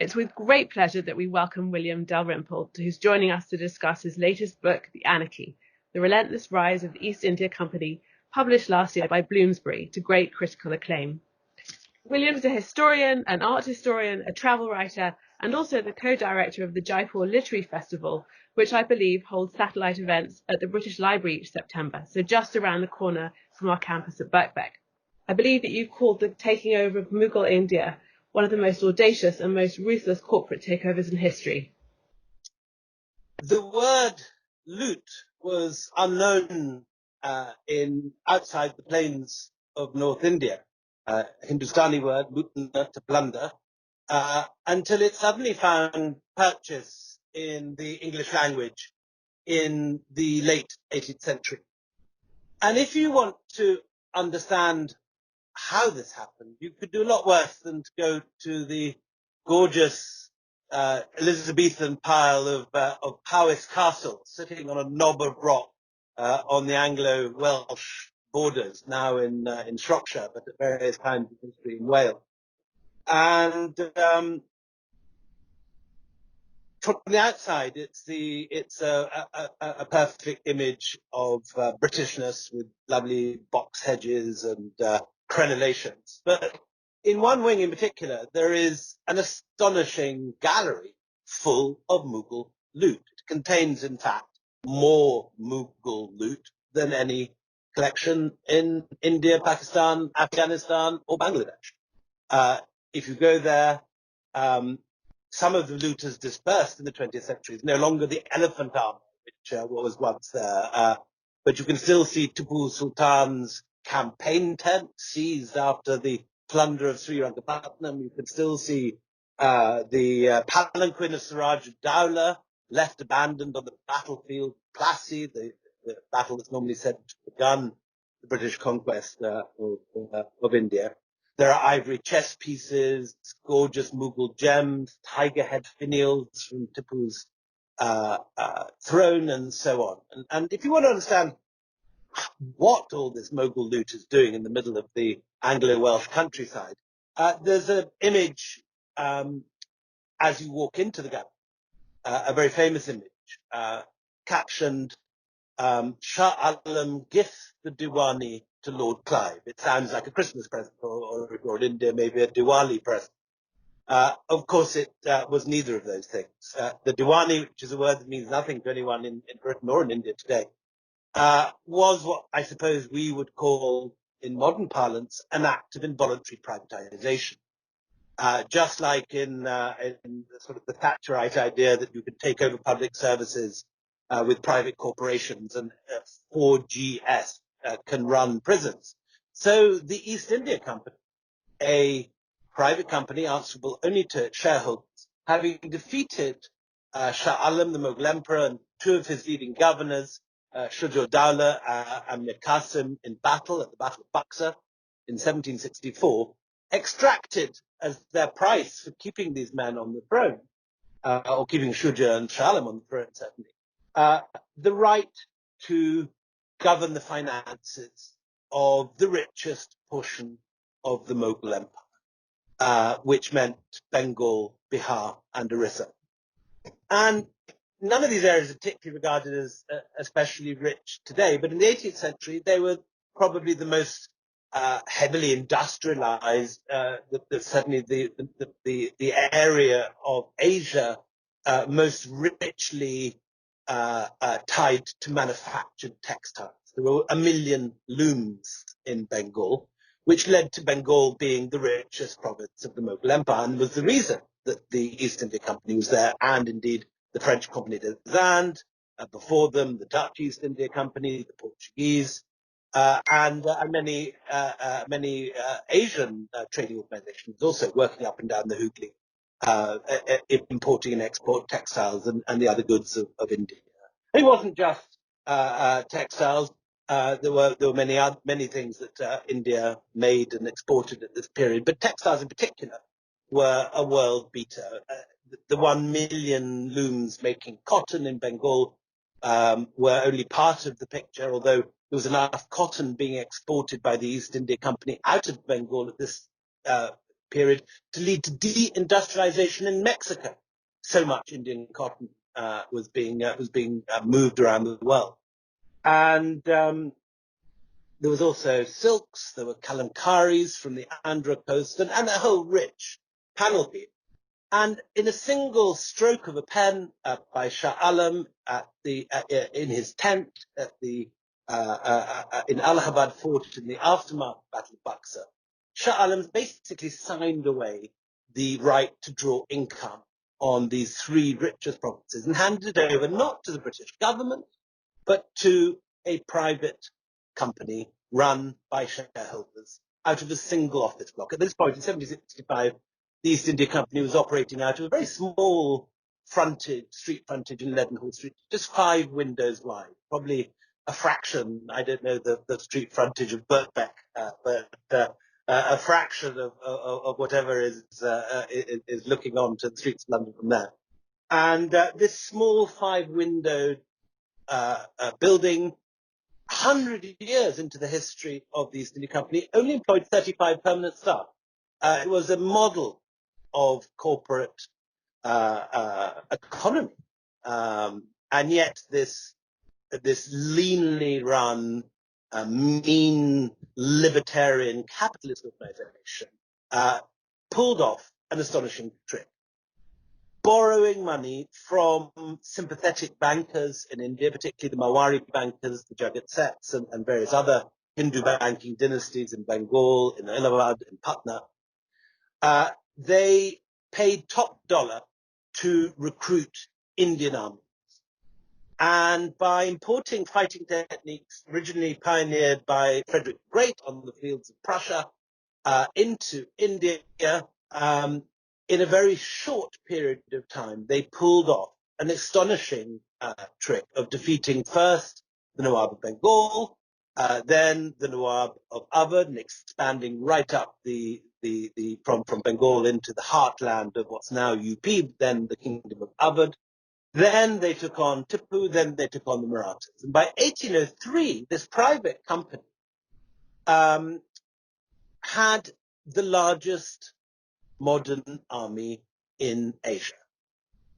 It's with great pleasure that we welcome William Dalrymple, who's joining us to discuss his latest book, The Anarchy, The Relentless Rise of the East India Company, published last year by Bloomsbury to great critical acclaim. William's a historian, an art historian, a travel writer, and also the co-director of the Jaipur Literary Festival, which I believe holds satellite events at the British Library each September, so just around the corner from our campus at Birkbeck. I believe that you called the taking over of Mughal India one of the most audacious and most ruthless corporate takeovers in history. The word loot was unknown outside the plains of North India, Hindustani word, lutna, to plunder, until it suddenly found purchase in the English language in the late 18th century. And if you want to understand how this happened, you could do a lot worse than to go to the gorgeous Elizabethan pile of Powys Castle, sitting on a knob of rock on the Anglo-Welsh borders, now in Shropshire, but at various times of history in Wales. And from the outside, it's a perfect image of Britishness with lovely box hedges and crenellations. But in one wing in particular, there is an astonishing gallery full of Mughal loot. It contains, in fact, more Mughal loot than any collection in India, Pakistan, Afghanistan, or Bangladesh. If you go there, some of the loot has dispersed in the 20th century. It's no longer the elephant army, which was once there. But you can still see Tipu Sultan's campaign tent seized after the plunder of Srirangapatnam. You can still see the palanquin of Siraj Dowlah left abandoned on the battlefield, Plassey, the battle that's normally said to have begun the British conquest of India. There are ivory chess pieces, gorgeous Mughal gems, tiger head finials from Tipu's throne, and so on. And if you want to understand what all this Mughal loot is doing in the middle of the Anglo-Welsh countryside, there's an image as you walk into the gallery, a very famous image, captioned Shah Alam gift the Diwani to Lord Clive. It sounds like a Christmas present, or in India, maybe a Diwali present. Of course, it was neither of those things. The Diwani, which is a word that means nothing to anyone in Britain or in India today, was what I suppose we would call, in modern parlance, an act of involuntary privatization. Just like in sort of the Thatcherite idea that you could take over public services with private corporations, and 4GS can run prisons. So the East India Company, a private company answerable only to its shareholders, having defeated Shah Alam, the Mughal emperor, and two of his leading governors, Shuja Dowlah and Mir Qasim, in battle at the Battle of Buxar in 1764, extracted as their price for keeping these men on the throne, or keeping Shuja and Shah Alam on the throne, certainly, the right to govern the finances of the richest portion of the Mughal Empire, which meant Bengal, Bihar, and Orissa. And none of these areas are particularly regarded as especially rich today, but in the 18th century, they were probably the most heavily industrialized, certainly the area of Asia most richly tied to manufactured textiles. There were 1 million looms in Bengal, which led to Bengal being the richest province of the Mughal Empire, and was the reason that the East India Company was there, and indeed the French Compagnie des Indes, before them the Dutch East India Company, the Portuguese, and many Asian trading organizations also working up and down the Hooghly, importing and exporting textiles and the other goods of India. It wasn't just textiles. There were many things that India made and exported at this period, but textiles in particular were a world beater. The 1 million looms making cotton in Bengal were only part of the picture, although there was enough cotton being exported by the East India Company out of Bengal at this period to lead to deindustrialization in Mexico. So much Indian cotton was being moved around the world. And there was also silks, there were kalamkaris from the Andhra coast, and a whole rich panel piece. And in a single stroke of a pen by Shah Alam in his tent in Allahabad fort in the aftermath of the Battle of Buxar, Shah Alam basically signed away the right to draw income on these three richest provinces and handed it over not to the British government, but to a private company run by shareholders out of a single office block. At this point, in 1765, the East India Company was operating out of a very small street frontage in Leadenhall Street, just 5 windows wide, probably a fraction, I don't know the street frontage of Birkbeck, but a fraction of whatever is looking on to the streets of London from there. And this small 5-windowed building, 100 years into the history of the East India Company, only employed 35 permanent staff. It was a model of corporate economy, and yet this leanly run, mean libertarian capitalist organization pulled off an astonishing trick, borrowing money from sympathetic bankers in India, particularly the Mawari bankers, the Jagat sets, and various other Hindu banking dynasties in Bengal, in Allahabad, in Patna. They paid top dollar to recruit Indian armies. And by importing fighting techniques originally pioneered by Frederick the Great on the fields of Prussia into India, in a very short period of time, they pulled off an astonishing trick of defeating first the Nawab of Bengal, then the Nawab of Awadh, and expanding right up from Bengal into the heartland of what's now UP, then the Kingdom of Awadh. Then they took on Tipu, then they took on the Marathas. And by 1803, this private company had the largest modern army in Asia.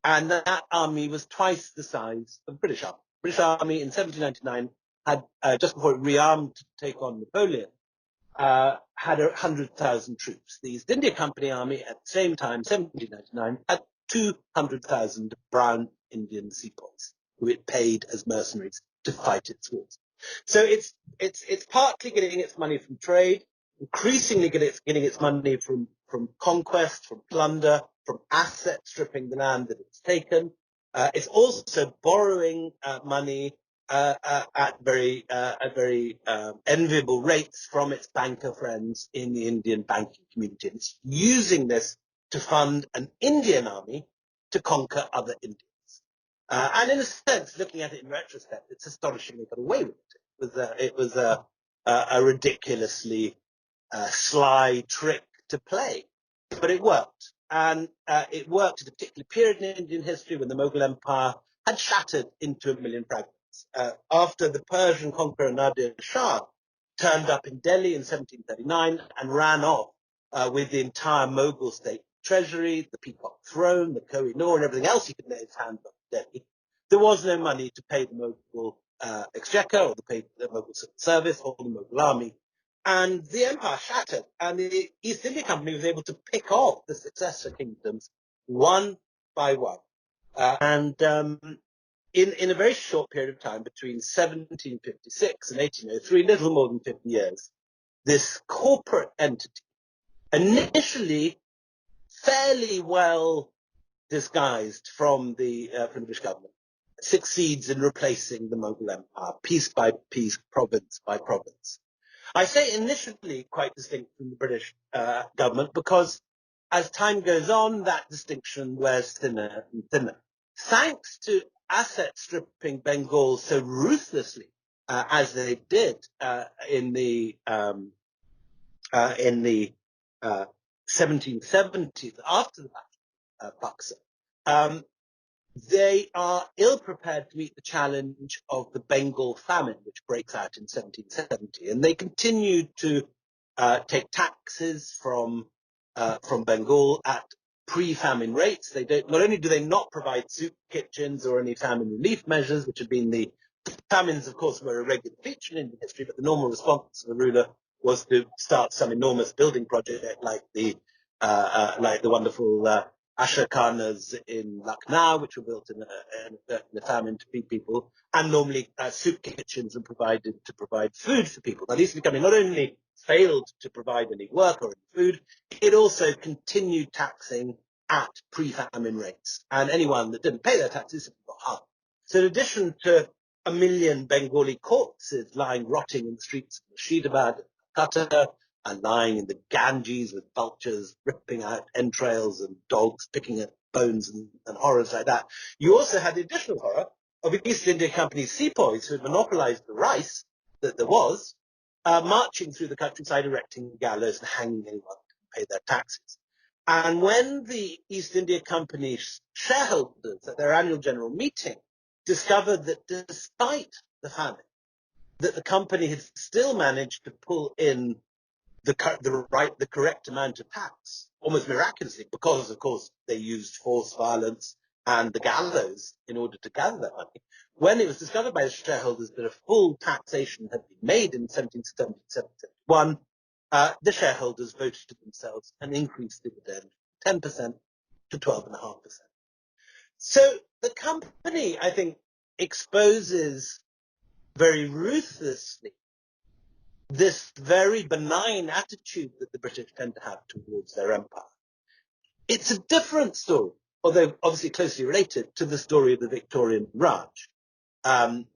And that army was twice the size of the British Army. The British Army in 1799 had, just before it rearmed to take on Napoleon, had 100,000 troops. The East India Company Army at the same time, 1799, had 200,000 brown Indian sepoys who it paid as mercenaries to fight its wars. So it's partly getting its money from trade, increasingly getting its money from conquest, from plunder, from asset stripping the land that it's taken. It's also borrowing money at very enviable rates from its banker friends in the Indian banking community. And it's using this to fund an Indian army to conquer other Indians. And in a sense, looking at it in retrospect, it's astonishing they got away with it. It was a ridiculously sly trick to play, but it worked. And it worked at a particular period in Indian history when the Mughal Empire had shattered into a million fragments. After the Persian conqueror Nadir Shah turned up in Delhi in 1739 and ran off with the entire Mughal state treasury, the peacock throne, the Koh-i-Noor, and everything else he could lay his hands on in Delhi, there was no money to pay the Mughal exchequer or to pay the Mughal service or the Mughal army. And the empire shattered, and the East India Company was able to pick off the successor kingdoms one by one. In a very short period of time, between 1756 and 1803, little more than 50 years, this corporate entity, initially fairly well disguised from the British government, succeeds in replacing the Mughal Empire, piece by piece, province by province. I say initially quite distinct from the British government because as time goes on, that distinction wears thinner and thinner. Thanks to asset stripping Bengal so ruthlessly as they did in the 1770s, after the Battle of Buxar, they are ill prepared to meet the challenge of the Bengal famine, which breaks out in 1770. And they continued to take taxes from from Bengal at pre-famine rates. They don't. Not only do they not provide soup kitchens or any famine relief measures, which have been the famines, of course, were a regular feature in Indian history, but the normal response of a ruler was to start some enormous building project like the wonderful Ashakanas in Lucknow, which were built in a famine to feed people, and normally soup kitchens and to provide food for people. Now, these becoming not only failed to provide any work or any food, it also continued taxing at pre-famine rates, and anyone that didn't pay their taxes got hung. So, in addition to 1 million Bengali corpses lying rotting in the streets of Murshidabad and Calcutta, and lying in the Ganges with vultures ripping out entrails and dogs picking at bones and horrors like that. You also had the additional horror of East India Company sepoys who had monopolized the rice that there was, marching through the countryside, erecting gallows and hanging anyone who paid their taxes. And when the East India Company shareholders at their annual general meeting discovered that despite the famine, that the company had still managed to pull in the correct amount of tax, almost miraculously, because, of course, they used force, violence, and the gallows in order to gather that money. When it was discovered by the shareholders that a full taxation had been made in 1771, the shareholders voted to themselves and increased dividend 10% to 12.5%. So the company, I think, exposes very ruthlessly this very benign attitude that the British tend to have towards their empire. It's a different story, although obviously closely related to the story of the Victorian Raj,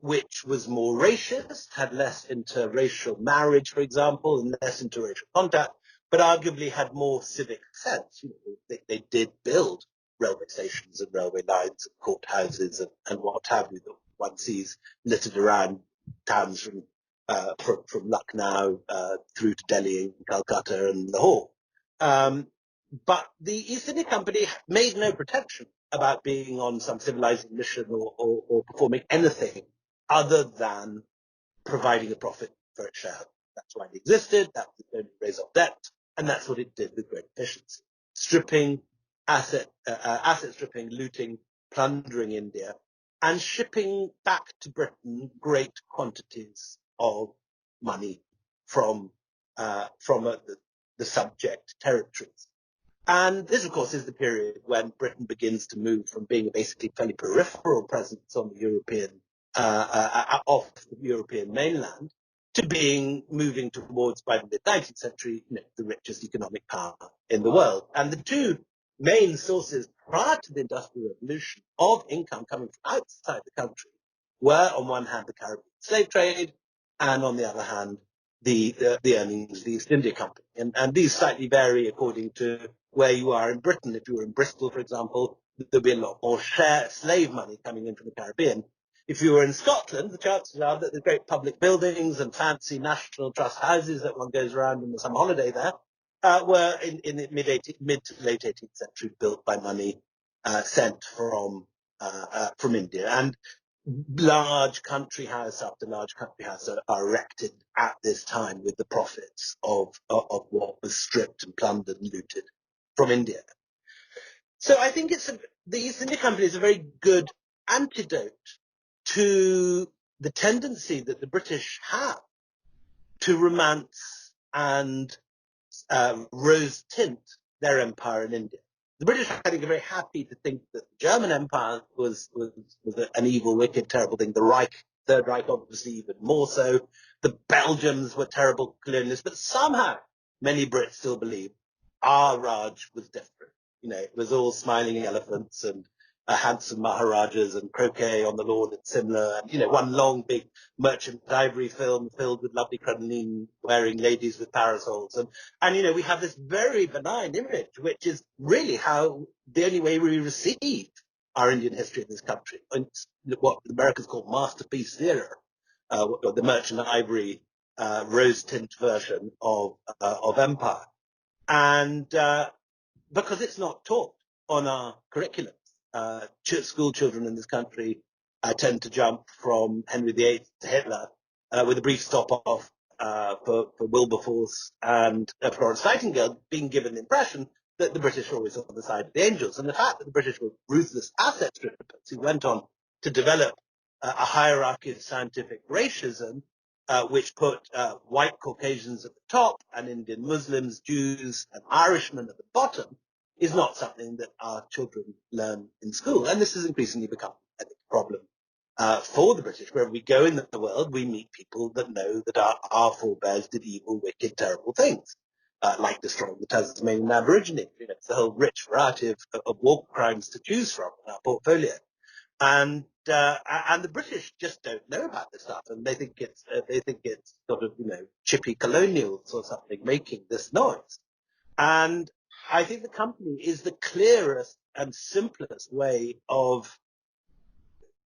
which was more racist, had less interracial marriage, for example, and less interracial contact, but arguably had more civic sense. You know, they did build railway stations and railway lines and courthouses and what have you that one sees littered around towns from Lucknow through to Delhi and Calcutta and Lahore. But the East India Company made no pretension about being on some civilizing mission or performing anything other than providing a profit for its shareholders. That's why it existed, that was the only raise of debt, and that's what it did with great efficiency. Stripping, asset stripping, looting, plundering India, and shipping back to Britain great quantities of money from the subject territories. And this, of course, is the period when Britain begins to move from being a basically fairly peripheral presence on the European, off the European mainland, to moving towards, by the mid-19th century, the richest economic power in the world. And the two main sources prior to the Industrial Revolution of income coming from outside the country were, on one hand, the Caribbean slave trade, and on the other hand, the earnings of the East India Company. And these slightly vary according to where you are in Britain. If you were in Bristol, for example, there'll be a lot more slave money coming in from the Caribbean. If you were in Scotland, the chances are that the great public buildings and fancy National Trust houses that one goes around in the summer holiday there were in the mid to late 18th century built by money sent from India. And large country house after large country house are erected at this time with the profits of what was stripped and plundered and looted from India. So I think the East India Company is a very good antidote to the tendency that the British have to romance and rose tint their empire in India. The British, I think, are very happy to think that the German Empire was an evil, wicked, terrible thing. The Reich, Third Reich, obviously, even more so. The Belgians were terrible colonialists, but somehow many Brits still believe our Raj was different. It was all smiling elephants and handsome Maharajas and croquet on the lawn at Simla, and one long big merchant ivory film filled with lovely crinoline wearing ladies with parasols, and we have this very benign image, which is really how the only way we receive our Indian history in this country. It's what the Americans call masterpiece theater, the merchant ivory rose tint version of empire, and because it's not taught on our curriculum. School children in this country tend to jump from Henry VIII to Hitler with a brief stop off for Wilberforce and Florence Nightingale being given the impression that the British were always on the side of the angels. And the fact that the British were ruthless asset strippers who went on to develop a hierarchy of scientific racism, which put white Caucasians at the top and Indian Muslims, Jews, and Irishmen at the bottom, is not something that our children learn in school. And this has increasingly become, I think, a problem for the British. Wherever we go in the world, we meet people that know that our forebears did evil, wicked, terrible things, like destroying the Tasmanian Aborigines. You know, it's a whole rich variety of war crimes to choose from in our portfolio. And the British just don't know about this stuff, and they think it's sort of, you know, chippy colonials or something making this noise. And I think the company is the clearest and simplest way of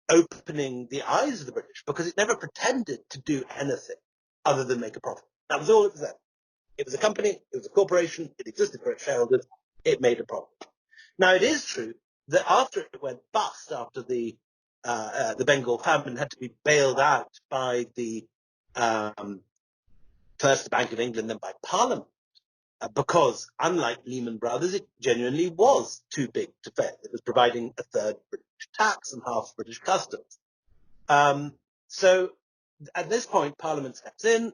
opening the eyes of the British, because it never pretended to do anything other than make a profit. That was all it was there. It was a company, it was a corporation, it existed for its shareholders, it made a profit. Now, it is true that after it went bust, after the Bengal famine had to be bailed out by first the Bank of England, then by Parliament, because unlike Lehman Brothers, it genuinely was too big to fail. It was providing a third British tax and half British customs. So at this point, Parliament steps in,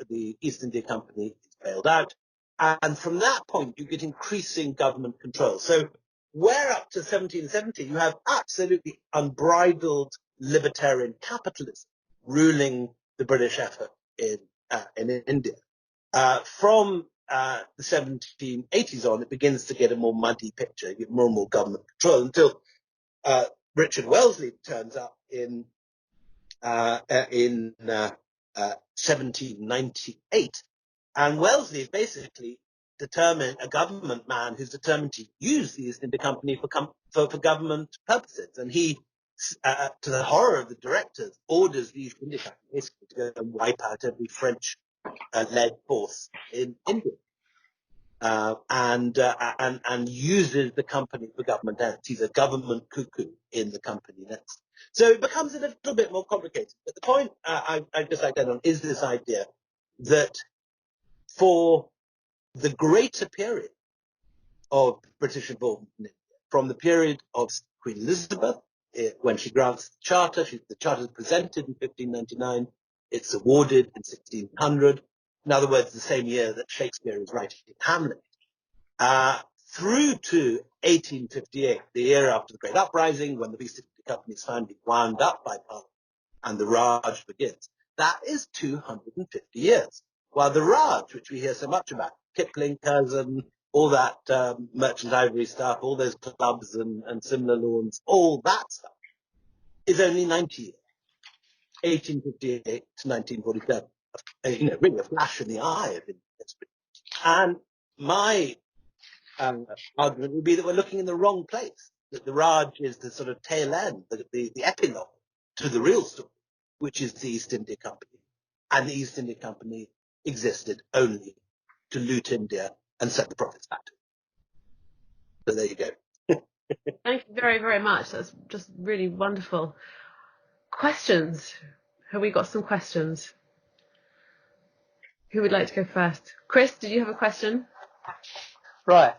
the East India Company is bailed out, and from that point, you get increasing government control. So where up to 1770, you have absolutely unbridled libertarian capitalism ruling the British effort in India. From the 1780s on, it begins to get a more muddy picture, you get more and more government control, until Richard Wellesley turns up in 1798. And Wellesley is basically a government man who's determined to use the East India Company for government purposes. And he, to the horror of the directors, orders the East India Company basically to go and wipe out every French-led force in India. And uses the company for government ends. He's a government cuckoo in the company nest. So it becomes a little bit more complicated. But the point I'd just like to end on is this idea that for the greater period of British involvement in India, from the period of Queen Elizabeth, when she grants the charter, the charter is presented in 1599, it's awarded in 1600, in other words, the same year that Shakespeare is writing Hamlet, through to 1858, the year after the Great Uprising, when the East India Company is finally wound up by Parliament and the Raj begins. That is 250 years. While the Raj, which we hear so much about, Kipling, Curzon, all that merchant ivory stuff, all those clubs and similar lawns, all that stuff, is only 90 years. 1858 to 1947. You know, really a flash in the eye of history. And my argument would be that we're looking in the wrong place, that the Raj is the sort of tail end, the epilogue to the real story, which is the East India Company. And the East India Company existed only to loot India and set the profits back to it. So there you go. Thank you very, very much. That's just really wonderful. Questions? Have we got some questions? Who would like to go first? Chris, did you have a question? Right.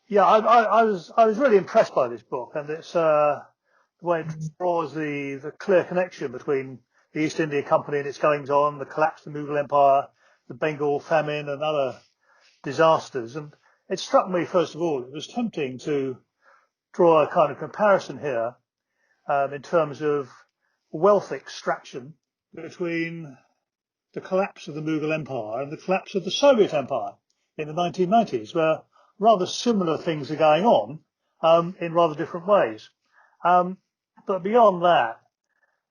Yeah, I was really impressed by this book, and it's the way it draws the clear connection between the East India Company and its goings on, the collapse of the Mughal Empire, the Bengal famine, and other disasters. And it struck me, first of all, it was tempting to draw a kind of comparison here in terms of wealth extraction between the collapse of the Mughal Empire and the collapse of the Soviet Empire in the 1990s, where rather similar things are going on in rather different ways. But beyond that,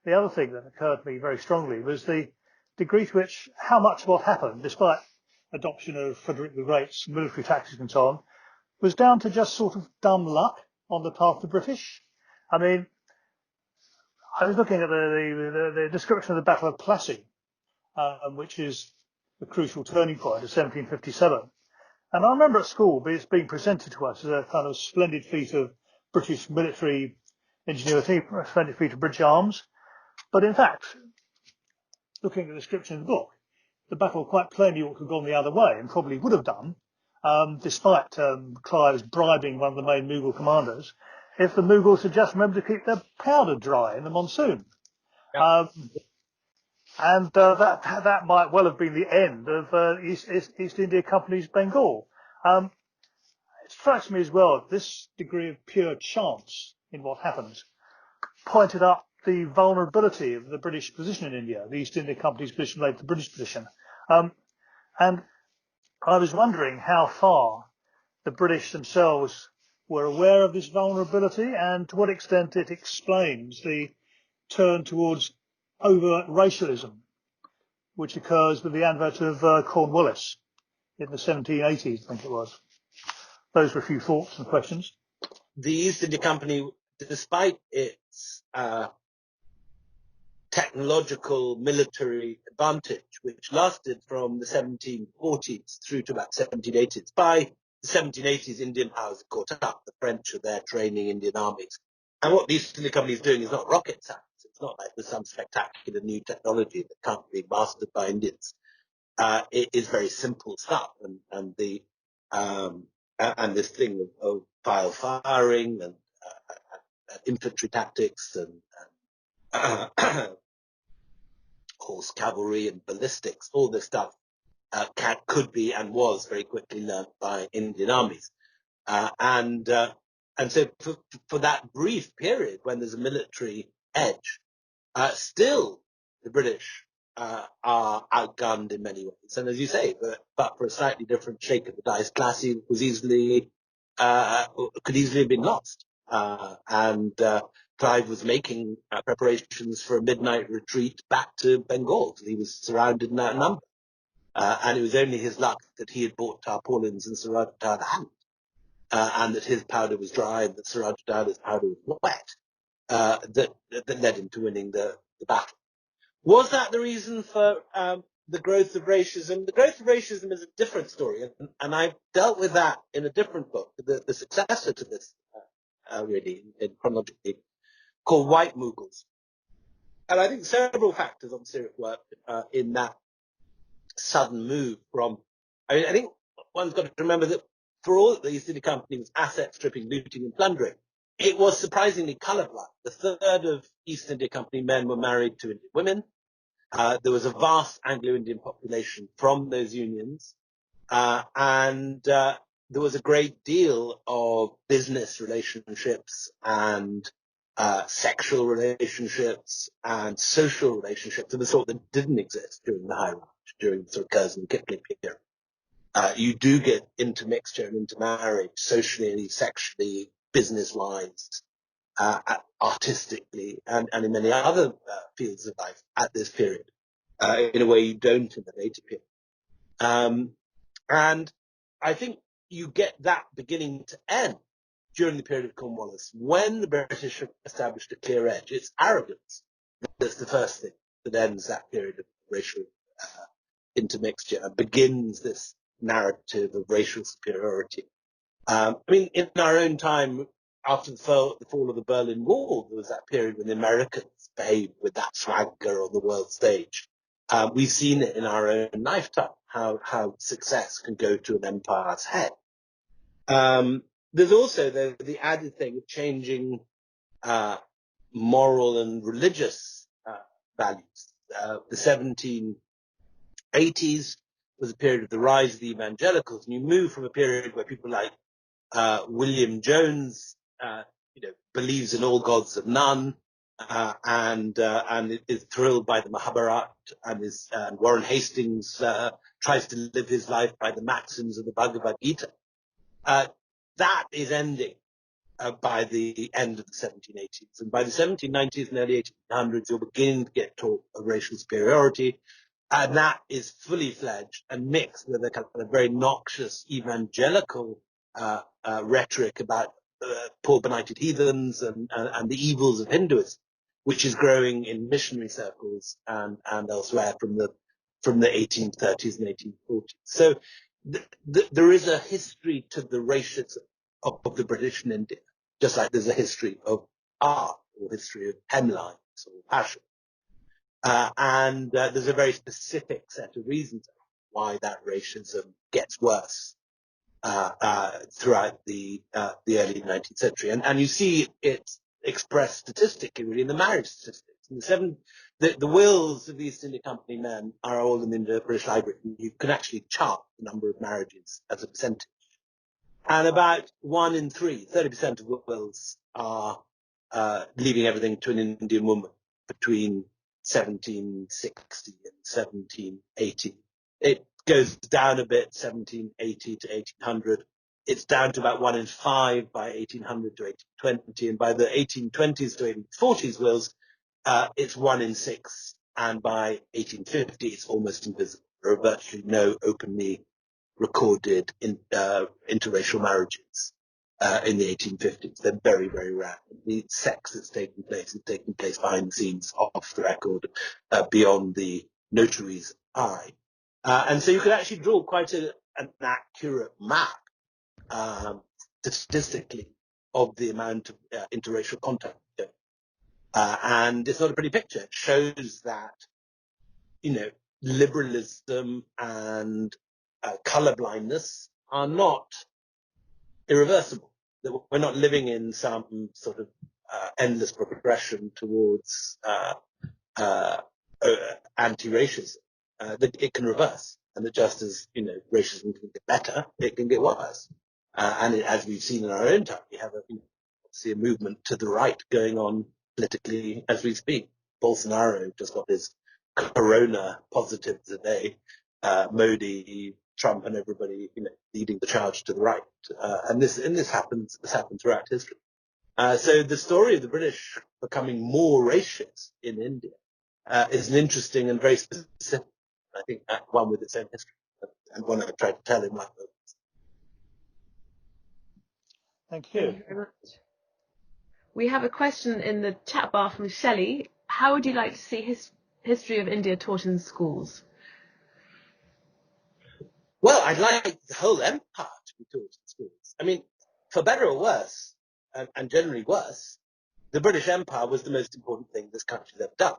the other thing that occurred to me very strongly was the degree to which how much of what happened, despite adoption of Frederick the Great's military tactics and so on, was down to just sort of dumb luck on the part of the British. I mean, I was looking at the description of the Battle of Plassey, which is the crucial turning point of 1757. And I remember at school it's being presented to us as a kind of splendid feat of British military ingenuity, a splendid feat of British arms. But in fact, looking at the description in the book, the battle quite plainly ought to have gone the other way, and probably would have done, despite Clive's bribing one of the main Mughal commanders, if the Mughals had just remembered to keep their powder dry in the monsoon. Yep. And that might well have been the end of East India Company's Bengal. It strikes me as well, this degree of pure chance in what happens pointed up the vulnerability of the British position in India, the East India Company's position related to the British position. And I was wondering how far the British themselves were aware of this vulnerability and to what extent it explains the turn towards overt racialism, which occurs with the advent of Cornwallis in the 1780s, I think it was. Those were a few thoughts and questions. The East India Company, despite its technological military advantage, which lasted from the 1740s through to about 1780s. By the 1780s, Indian powers had caught up. The French are there training Indian armies. And what the East India Company is doing is not rocket science. It's not like there's some spectacular new technology that can't be mastered by Indians. It is very simple stuff. And this thing of file firing and infantry tactics and horse cavalry and ballistics, all this stuff could be and was very quickly learnt by Indian armies. And so for that brief period when there's a military edge, still the British are outgunned in many ways. And as you say, but for a slightly different shake of the dice, Plassey was could easily have been lost. Clive was making preparations for a midnight retreat back to Bengal. He was surrounded in that number. And it was only his luck that he had bought tarpaulins and Suraj Dowlah hadn't, and that his powder was dry and that Suraj Dowlah's powder was wet, that led him to winning the battle. Was that the reason for the growth of racism? The growth of racism is a different story, and I've dealt with that in a different book, the successor to this, really, in chronologically, called White Mughals. And I think several factors obviously at work in that sudden move from, I think one's got to remember that for all that the East India Company was asset stripping, looting and plundering, it was surprisingly colourblind. A third of East India Company men were married to Indian women. There was a vast Anglo-Indian population from those unions. And there was a great deal of business relationships and sexual relationships and social relationships of the sort that didn't exist during the High Road, during the sort of Curzon Kipling period. You do get intermixture and intermarriage socially, sexually, business-wise, artistically, and in many other fields of life at this period, in a way you don't in the later period. And I think you get that beginning to end during the period of Cornwallis, when the British have established a clear edge. It's arrogance that's the first thing that ends that period of racial intermixture and begins this narrative of racial superiority. I mean, in our own time, after the fall of the Berlin Wall, there was that period when the Americans behaved with that swagger on the world stage. We've seen it in our own lifetime, how success can go to an empire's head. There's also the added thing of changing moral and religious values. The 1780s was a period of the rise of the evangelicals, and you move from a period where people like William Jones, believes in all gods of none, and is thrilled by the Mahabharat, and Warren Hastings tries to live his life by the maxims of the Bhagavad Gita. That is ending by the end of the 1780s. And by the 1790s and early 1800s, you're beginning to get talk of racial superiority. And that is fully fledged and mixed with a kind of very noxious evangelical rhetoric about poor benighted heathens and the evils of Hinduism, which is growing in missionary circles and elsewhere from the 1830s and 1840s. So there is a history to the racism of the British in India, just like there's a history of art or history of hemlines or passion. And there's a very specific set of reasons why that racism gets worse throughout the early 19th century. And you see it expressed statistically, really, in the marriage statistics. In the wills of the East India Company men are all in the British Library. You can actually chart the number of marriages as a percentage. And about 1 in 3, 30% of wills are leaving everything to an Indian woman between 1760 and 1780. It goes down a bit, 1780 to 1800. It's down to about 1 in 5 by 1800 to 1820. And by the 1820s to 1840s wills, it's 1 in 6. And by 1850, it's almost invisible. There are virtually no openly recorded interracial marriages in the 1850s. They're very, very rare. The sex that's taking place is taking place behind the scenes, off the record, beyond the notary's eye. And so you could actually draw quite an accurate map, statistically, of the amount of interracial contact. And it's not a pretty picture. It shows that, liberalism and color blindness are not irreversible. That we're not living in some sort of endless progression towards anti-racism. That it can reverse, and that just as racism can get better, it can get worse. And as we've seen in our own time, we have a movement to the right going on politically as we speak. Bolsonaro just got his corona positive today. Modi, Trump, and everybody, leading the charge to the right. And this happens throughout history. So the story of the British becoming more racist in India is an interesting and very specific, I think, one with its own history, and one I tried to tell in my book. Thank you. Thank you very much. We have a question in the chat bar from Shelley. How would you like to see history of India taught in schools? Well, I'd like the whole empire to be taught in schools. I mean, for better or worse, and generally worse, the British Empire was the most important thing this country's ever done.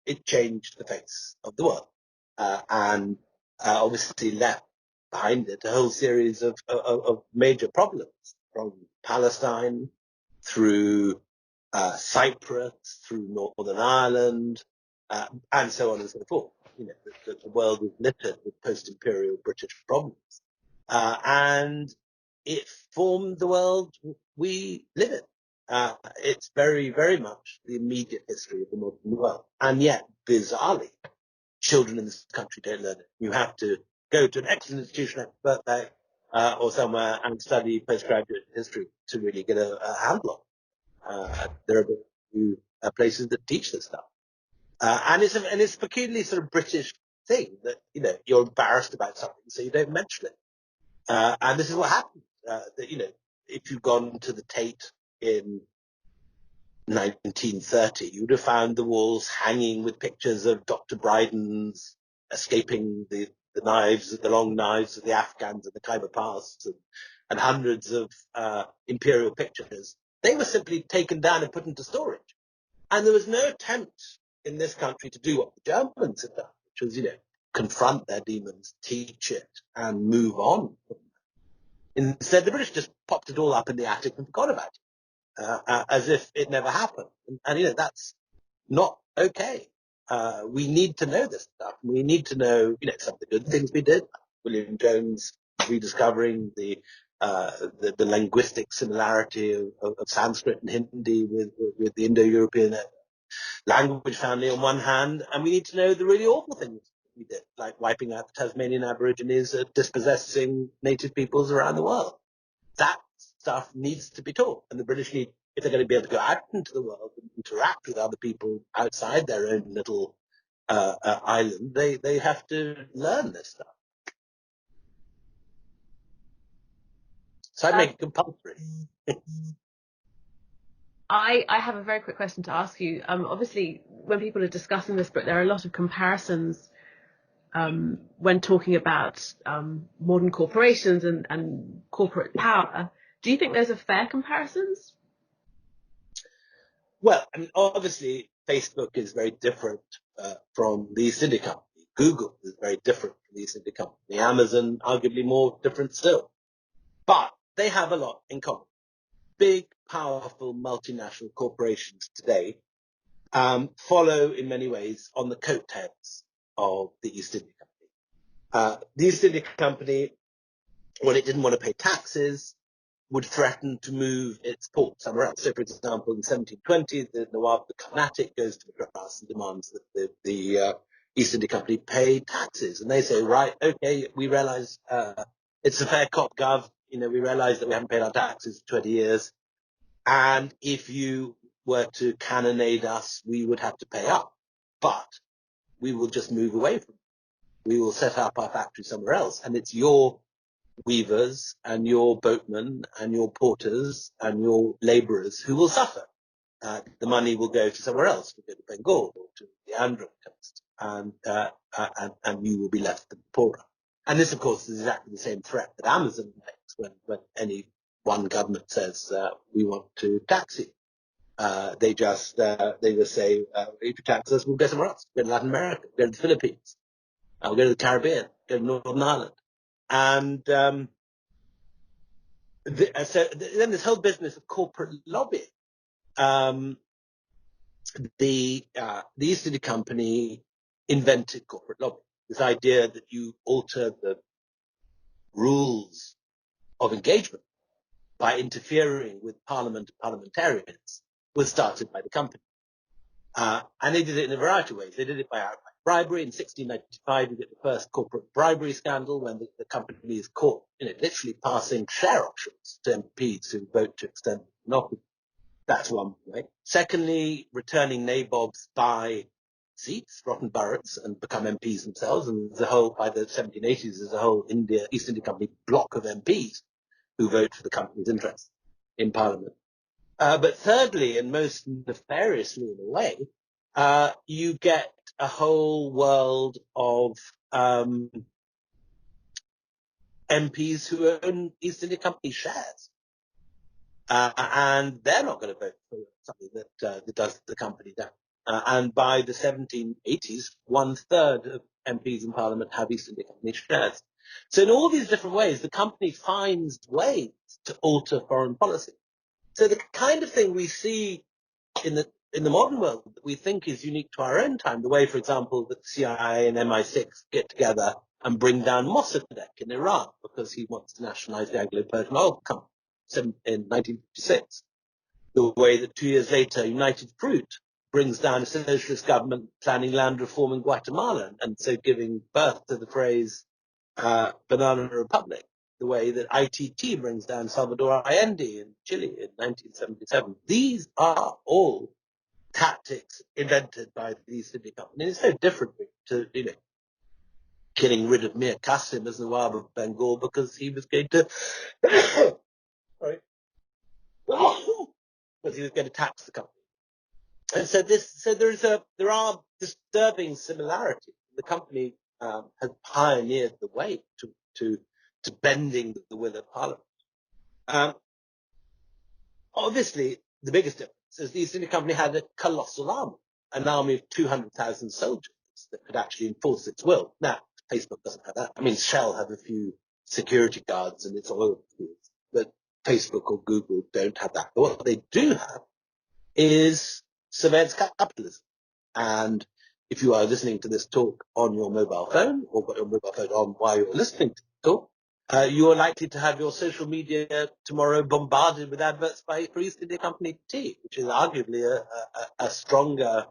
It changed the face of the world, and obviously left behind it a whole series of major problems, from Palestine through Cyprus, through Northern Ireland, and so on and so forth. The world was littered with post-imperial British problems, and it formed the world we live in. It's very, very much the immediate history of the modern world, and yet, bizarrely, children in this country don't learn it. You have to go to an excellent institution like Birkbeck or somewhere and study postgraduate history to really get a handle on it. There are a few places that teach this stuff. And it's a peculiarly sort of British thing that, you're embarrassed about something, so you don't mention it. And this is what happened. If you'd gone to the Tate in 1930, you would have found the walls hanging with pictures of Dr. Bryden's escaping the long knives of the Afghans in the Khyber Pass, and hundreds of imperial pictures. They were simply taken down and put into storage. And there was no attempt in this country to do what the Germans had done, which was, confront their demons, teach it, and move on. Instead, the British just popped it all up in the attic and forgot about it, as if it never happened. And that's not okay. We need to know this stuff. We need to know, some of the good things we did. William Jones rediscovering the linguistic similarity of Sanskrit and Hindi with the Indo-European language family on one hand, and we need to know the really awful things we did, like wiping out the Tasmanian Aborigines, dispossessing native peoples around the world. That stuff needs to be taught, and the British need, if they're going to be able to go out into the world and interact with other people outside their own little island, they have to learn this stuff. So I make it compulsory. I have a very quick question to ask you. Obviously, when people are discussing this book, there are a lot of comparisons when talking about modern corporations and corporate power. Do you think those are fair comparisons? Well, I mean, obviously, Facebook is very different from the East India Company. Google is very different from the East India Company. Amazon, arguably more different still. But they have a lot in common. Big, powerful multinational corporations today follow in many ways on the coattails of the East India Company. The East India Company, when it didn't want to pay taxes, would threaten to move its port somewhere else. So, for example, in the 1720s, the Nawab of the Carnatic goes to Madras and demands that the East India Company pay taxes. And they say, right, okay, we realize it's a fair cop, gov. We realize that we haven't paid our taxes for 20 years. And if you were to cannonade us, we would have to pay up. But we will just move away from it. We will set up our factory somewhere else. And it's your weavers and your boatmen and your porters and your labourers who will suffer. The money will go to somewhere else, will go to Bengal or to the Andhra coast, and you will be left poorer. And this, of course, is exactly the same threat that Amazon makes when any one government says we want to tax you. They just say, if you tax us, we'll go somewhere else. Go to Latin America, go to the Philippines, we'll go to the Caribbean, go to Northern Ireland. And so then this whole business of corporate lobbying. The East India Company invented corporate lobbying. This idea that you alter the rules of engagement by interfering with Parliament and parliamentarians was started by the company. And they did it in a variety of ways. They did it by outright bribery. In 1695, we get the first corporate bribery scandal when the company is caught, literally passing share options to MPs who vote to extend the monopoly. That's one way. Secondly, returning nabobs buy seats, rotten boroughs, and become MPs themselves. And by the 1780s, there's a whole East India Company block of MPs who vote for the company's interests in Parliament. But thirdly, and most nefariously in a way, you get a whole world of MPs who own East India Company shares. And they're not going to vote for something that does the company down. And by the 1780s, 1/3 of MPs in Parliament have East India Company shares. So in all these different ways, the company finds ways to alter foreign policy. So the kind of thing we see in the modern world that we think is unique to our own time, the way, for example, that the CIA and MI6 get together and bring down Mossadegh in Iran because he wants to nationalize the Anglo-Persian oil company in 1956. The way that 2 years later, United Fruit brings down a socialist government planning land reform in Guatemala and so giving birth to the phrase Banana Republic. The way that ITT brings down Salvador Allende in Chile in 1977. These are all tactics invented by the East India Company. It's so different to, getting rid of Mir Qasim as Nawab of Bengal because he was going to, sorry, because he was going to tax the company. And so there are disturbing similarities. The company has pioneered the way to bending the will of Parliament. Obviously, the biggest difference is the East India Company had a colossal army, an army of 200,000 soldiers that could actually enforce its will. Now, Facebook doesn't have that. I mean, Shell have a few security guards in its oil fields, but Facebook or Google don't have that. But what they do have is surveillance capitalism. And if you are listening to this talk on your mobile phone or got your mobile phone on while you're listening to the talk, you are likely to have your social media tomorrow bombarded with adverts for East India Company tea, which is arguably a stronger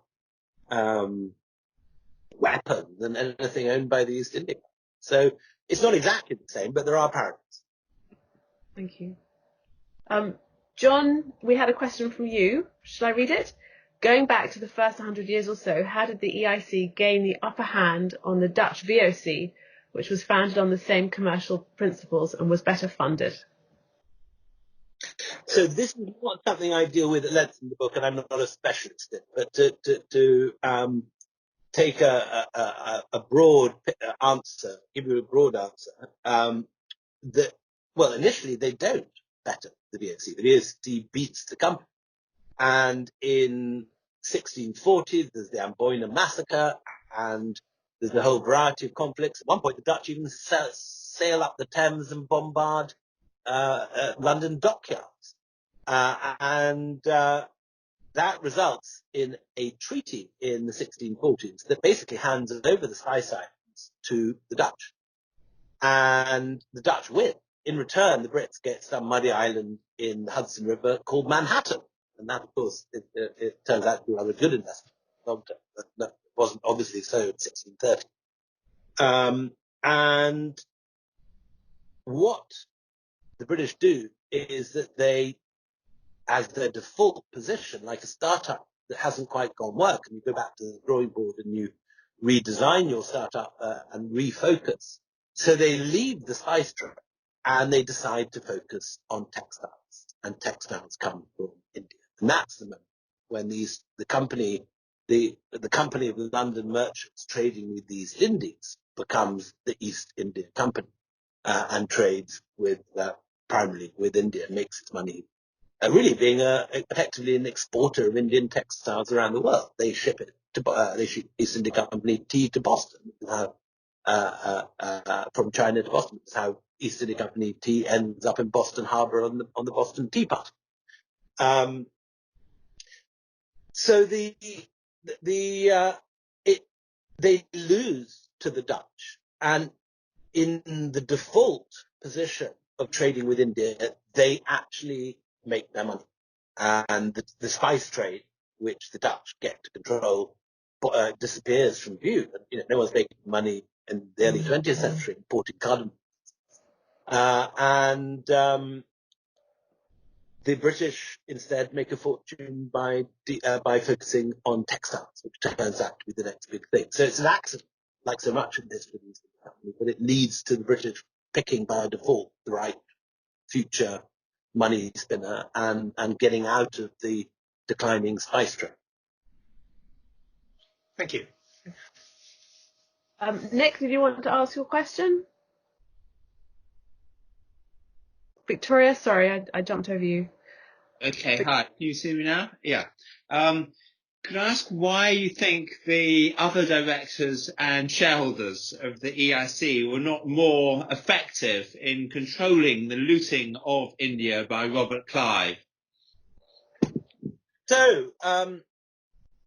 weapon than anything owned by the East India Company. So it's not exactly the same, but there are parallels. Thank you. John, we had a question from you. Shall I read it? Going back to the first 100 years or so, how did the EIC gain the upper hand on the Dutch VOC, which was founded on the same commercial principles and was better funded? So this is not something I deal with at length in the book, and I'm not a specialist in it, but to take a broad answer, give you a broad answer, initially they don't better the VOC. The VOC beats the company. And in 1640s, there's the Amboina massacre, and there's a whole variety of conflicts. At one point, the Dutch even sail up the Thames and bombard London dockyards. That results in a treaty in the 1640s that basically hands over the Spice Islands to the Dutch. And the Dutch win. In return, the Brits get some muddy island in the Hudson River called Manhattan. And that, of course, it turns out to be a rather good investment. Long term, but that wasn't obviously so in 1630. And what the British do is that they, as their default position, like a startup that hasn't quite gone work, and you go back to the drawing board and you redesign your startup and refocus. So they leave the spice trade and they decide to focus on textiles, and textiles come from India. And that's the moment when the company of the London merchants trading with the East Indies becomes the East India Company and trades with primarily with India, makes its money. Really being effectively an exporter of Indian textiles around the world. They ship it to they ship East India Company tea to Boston. From China to Boston. That's how East India Company tea ends up in Boston Harbor on the Boston Tea Party. So they lose to the Dutch, and in the default position of trading with India, they actually make their money. And the spice trade, which the Dutch get to control, disappears from view. And, no one's making money in the early 20th century importing cardamom. The British instead make a fortune by focusing on textiles, which turns out to be the next big thing. So it's an accident, like so much in this company, but it leads to the British picking by default the right future money spinner and getting out of the declining spice trade. Thank you. Nick, did you want to ask your question? Victoria, sorry, I jumped over you. Okay, hi. Can you see me now? Yeah. Could I ask why you think the other directors and shareholders of the EIC were not more effective in controlling the looting of India by Robert Clive? So,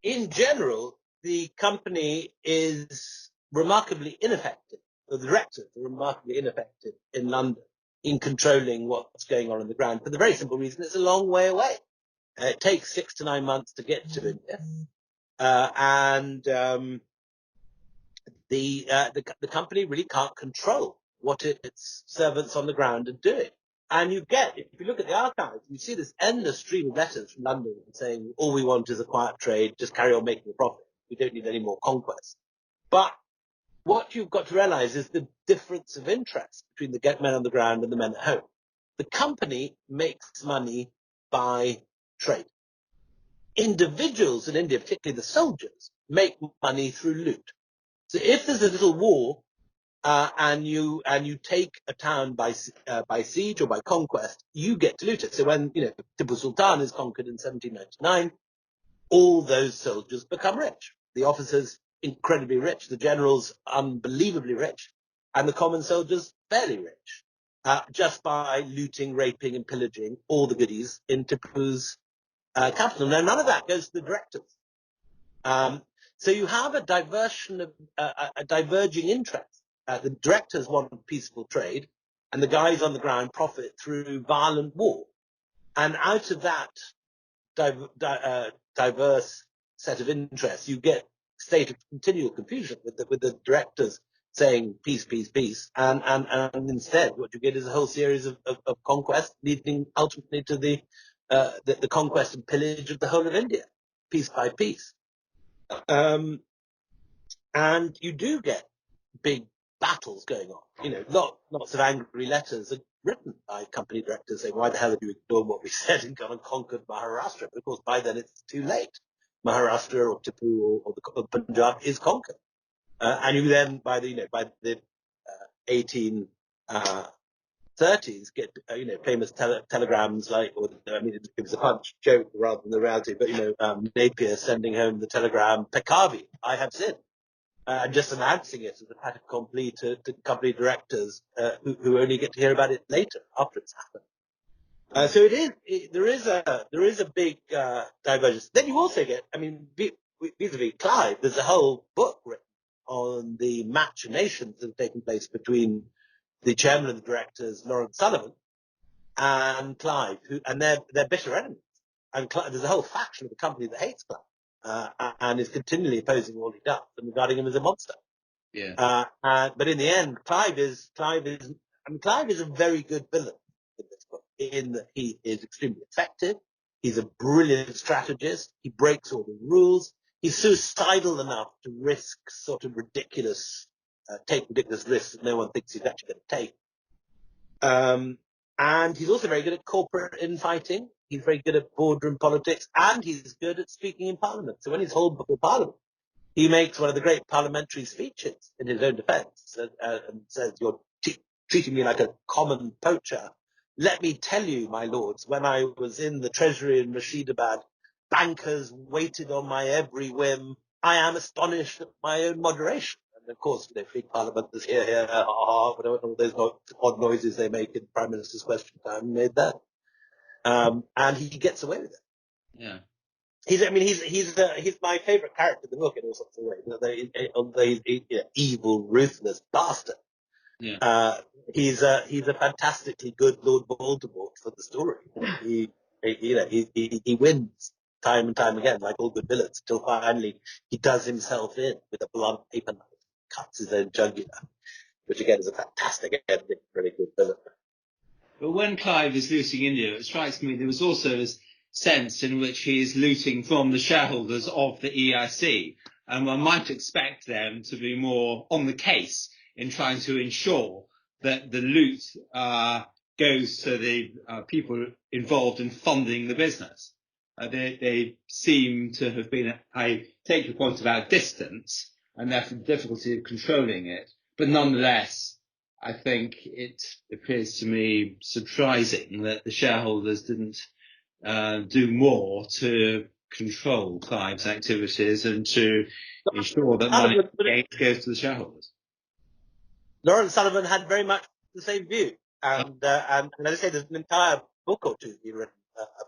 in general, the company is remarkably ineffective. The directors are remarkably ineffective in London in controlling what's going on the ground for the very simple reason it's a long way away. It takes 6 to 9 months to get to India. The company really can't control what its servants on the ground are doing. And if you look at the archives, you see this endless stream of letters from London saying, all we want is a quiet trade, just carry on making a profit. We don't need any more conquest. But what you've got to realize is the difference of interest between the men on the ground and the men at home. The company makes money by trade. Individuals in India, particularly the soldiers, make money through loot. So if there's a little war and you take a town by siege or by conquest, you get to loot it. So when Tipu Sultan is conquered in 1799, all those soldiers become rich. The officers incredibly rich, the generals unbelievably rich, and the common soldiers fairly rich, just by looting, raping, and pillaging all the goodies in Tipu's capital. Now, none of that goes to the directors. So you have a diversion of a diverging interest. The directors want peaceful trade, and the guys on the ground profit through violent war. And out of that diverse set of interests, you get a state of continual confusion with the directors saying peace, peace, peace, and instead what you get is a whole series of conquests leading ultimately to the conquest and pillage of the whole of India, piece by piece. And you do get big battles going on. Lots of angry letters are written by company directors saying, why the hell have you ignored what we said and gone and conquered Maharashtra? But of course, by then it's too late. Maharashtra or Tipu or the Punjab is conquered. And you then, by the 18 30s get famous telegrams like, it was a punch joke rather than the reality, but Napier sending home the telegram, "Peccavi, I have sinned," and just announcing it as a fait accompli to company directors who only get to hear about it later after it's happened. So there is a big divergence. Then you also get, vis-a-vis Clive, there's a whole book written on the machinations that have taken place between the chairman of the directors, Lawrence Sullivan, and Clive, and they're bitter enemies. And there's a whole faction of the company that hates Clive and is continually opposing all he does and regarding him as a monster. Yeah. But in the end, Clive is a very good villain in this book, in that he is extremely effective. He's a brilliant strategist. He breaks all the rules. He's suicidal enough to risk sort of take ridiculous risks that no one thinks he's actually going to take. And he's also very good at corporate infighting. He's very good at boardroom politics, and he's good at speaking in Parliament. So when he's hauled before Parliament, he makes one of the great parliamentary speeches in his own defence and says, "You're treating me like a common poacher. Let me tell you, my lords, when I was in the Treasury in Rashidabad, bankers waited on my every whim. I am astonished at my own moderation." And of course, big parliamenters here, whatever, all those odd noises they make in Prime Minister's Question Time made that. And he gets away with it. Yeah. He's my favourite character in the book in all sorts of ways. Although he's evil, ruthless bastard. Yeah. He's a fantastically good Lord Voldemort for the story. He wins time and time again, like all good villains, till finally he does himself in with a blunt paper knife, cuts his own jugular, which again is a fantastic ending for a good villain. But when Clive is looting India, it strikes me there was also a sense in which he is looting from the shareholders of the EIC, and one might expect them to be more on the case in trying to ensure that the loot goes to the people involved in funding the business. They seem to have been, I take your point about distance and therefore the difficulty of controlling it, but nonetheless, I think it appears to me surprising that the shareholders didn't do more to control Clive's activities and to ensure that money goes to the shareholders. Lawrence Sullivan had very much the same view, and as I say, there's an entire book or two written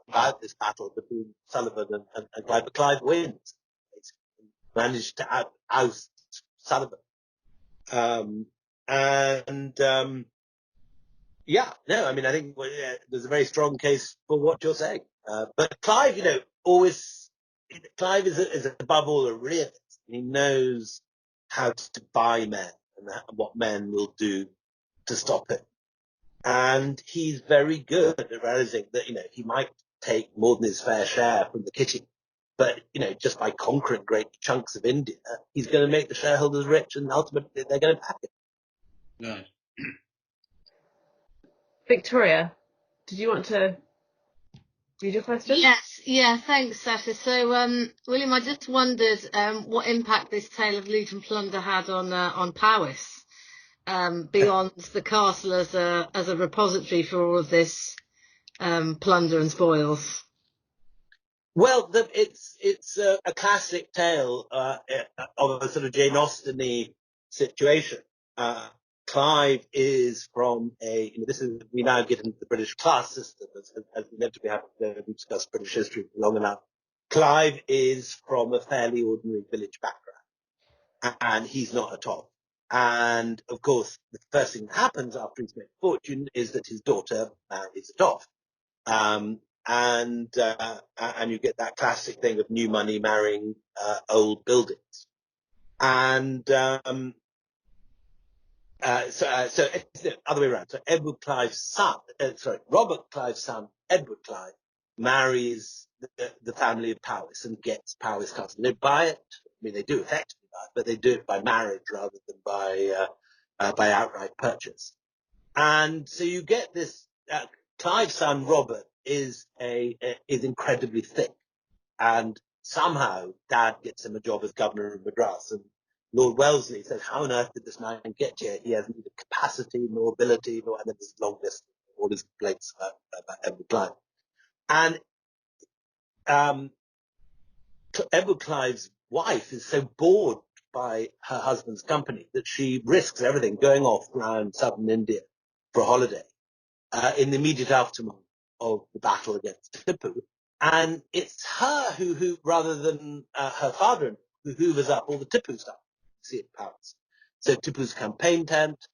about this battle between Sullivan and Clive. But Clive wins, managed to oust Sullivan, I think there's a very strong case for what you're saying. But Clive, Clive is above all a realist. He knows how to buy men and what men will do to stop it. And he's very good at realizing that, he might take more than his fair share from the kitty. But, just by conquering great chunks of India, he's going to make the shareholders rich and ultimately they're going to back it. Right. Victoria, did you want to read your question? Yes, yeah, thanks, Sasha. So, William, I just wondered what impact this tale of loot and plunder had on Powys, beyond the castle as a repository for all of this plunder and spoils. Well, it's a classic tale of a sort of Jane Austen-y situation. Clive is from we now get into the British class system, as inevitably happens when we discuss British history for long enough. Clive is from a fairly ordinary village background, and he's not at all. And of course, the first thing that happens after he's made fortune is that his daughter marries a Dov. And you get that classic thing of new money marrying old buildings. And so it's the other way around. So Robert Clive's son, Edward Clive, marries the family of Powys and gets Powys Castle. They buy it. I mean, they do effectively buy it, but they do it by marriage rather than by outright purchase. And so you get this. Clive's son Robert is incredibly thick, and somehow Dad gets him a job as governor of Madras, and Lord Wellesley said, how on earth did this man get here? He has neither capacity nor ability, and then there's a long list of all his complaints about Edward Clive. And Edward Clive's wife is so bored by her husband's company that she risks everything going off around southern India for a holiday in the immediate aftermath of the battle against Tipu. And it's her who rather than her father, who hoovers up all the Tipu stuff you see in Paris. So Tipu's campaign tent,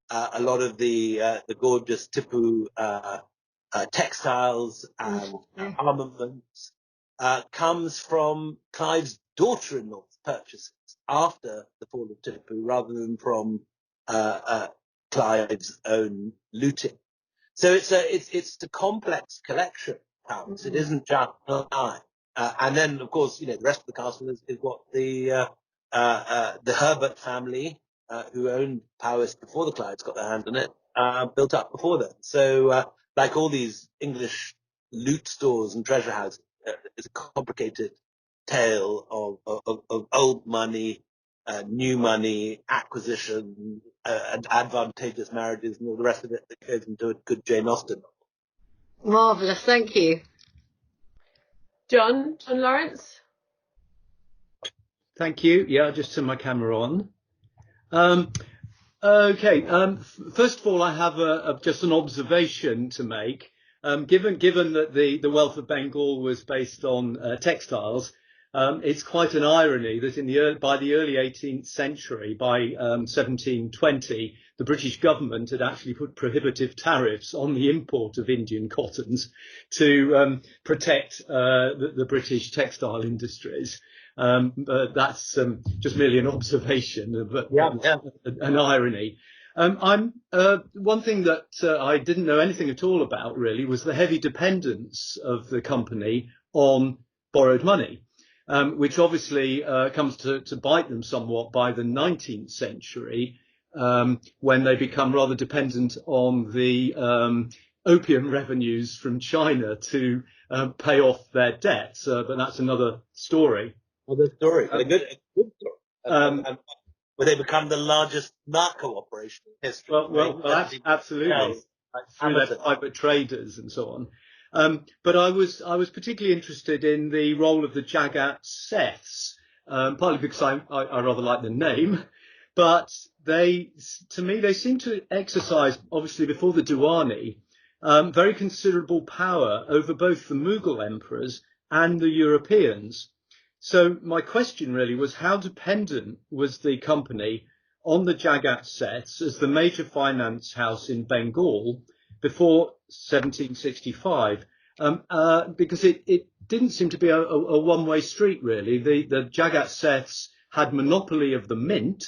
a lot of the gorgeous Tipu textiles and armaments comes from Clive's daughter-in-law's purchases after the fall of Tipu, rather than from Clive's own looting. So it's a complex collection of powers. It isn't just Clive. And then, of course, the rest of the castle is what the Herbert family, who owned Powys before the Clives got their hand on it, built up before then. So, like all these English loot stores and treasure houses, it's a complicated tale of old money, new money, acquisition, and advantageous marriages, and all the rest of it that goes into a good Jane Austen. Marvellous, thank you. John Lawrence? Thank you. Yeah, I just turned my camera on. Okay. First of all, I have just an observation to make. Given that the wealth of Bengal was based on textiles, it's quite an irony that by the early 18th century, by 1720, the British government had actually put prohibitive tariffs on the import of Indian cottons to protect the British textile industries. That's just merely an observation, but an irony. One thing that I didn't know anything at all about really was the heavy dependence of the company on borrowed money, which obviously comes to bite them somewhat by the 19th century, when they become rather dependent on the opium revenues from China to pay off their debts. But that's another story. Another story, a good story. Where they become the largest narco operation in history. Well, absolutely. Through their private traders and so on. But I was particularly interested in the role of the Jagat Seths, partly because I rather like the name, but to me they seem to exercise, obviously before the Diwani, very considerable power over both the Mughal emperors and the Europeans. So my question really was, how dependent was the company on the Jagat Seths as the major finance house in Bengal before 1765? Because it didn't seem to be a one-way street, really. The Jagat Seths had monopoly of the mint,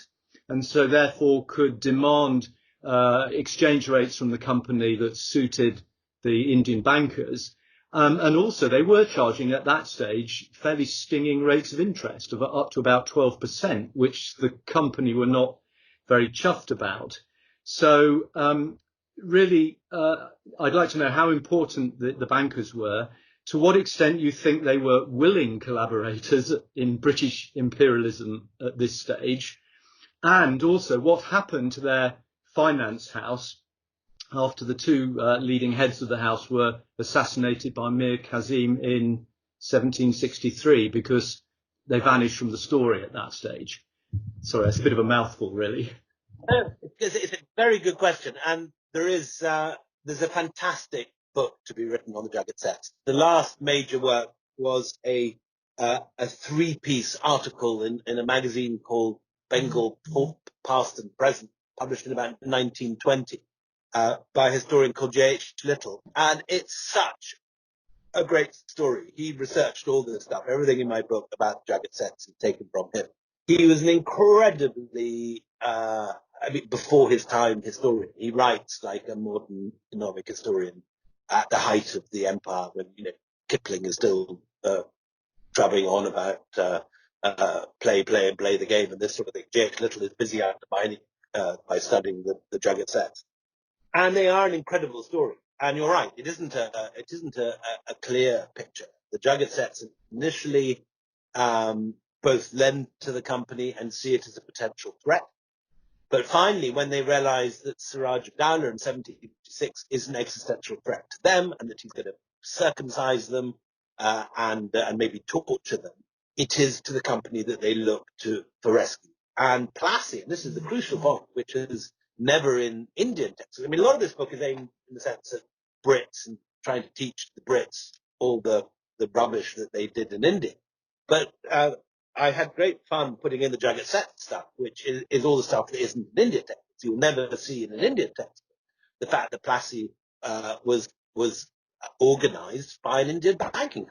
and so therefore could demand exchange rates from the company that suited the Indian bankers. And also they were charging at that stage fairly stinging rates of interest of up to about 12%, which the company were not very chuffed about. So really, I'd like to know how important the bankers were, to what extent you think they were willing collaborators in British imperialism at this stage, and also what happened to their finance house after the two leading heads of the house were assassinated by Mir Kazim in 1763, because they vanished from the story at that stage. Sorry, that's a bit of a mouthful, really. It's a very good question, and there's a fantastic book to be written on the Jagat Seths. The last major work was a three-piece article in a magazine called Bengal Past and Present, published in about 1920. By a historian called J.H. Little. And it's such a great story. He researched all this stuff. Everything in my book about Jagat Seths is taken from him. He was an incredibly, before his time historian. He writes like a modern economic historian at the height of the empire, when, Kipling is still drubbing on about play and play the game and this sort of thing. J.H. Little is busy undermining by studying the Jagat Seths. And they are an incredible story. And you're right, it isn't a clear picture. The Jagat Seths initially both lend to the company and see it as a potential threat. But finally, when they realize that Siraj Dowlah in 1756 is an existential threat to them and that he's going to circumcise them and maybe torture them, it is to the company that they look to for rescue. And Plassey, and this is the crucial point, which is never in Indian texts. I mean, a lot of this book is aimed in the sense of Brits and trying to teach the Brits all the rubbish that they did in India. But I had great fun putting in the Jagat set stuff, which is all the stuff that isn't in Indian texts. You'll never see in an Indian text the fact that Plassey was organized by an Indian banking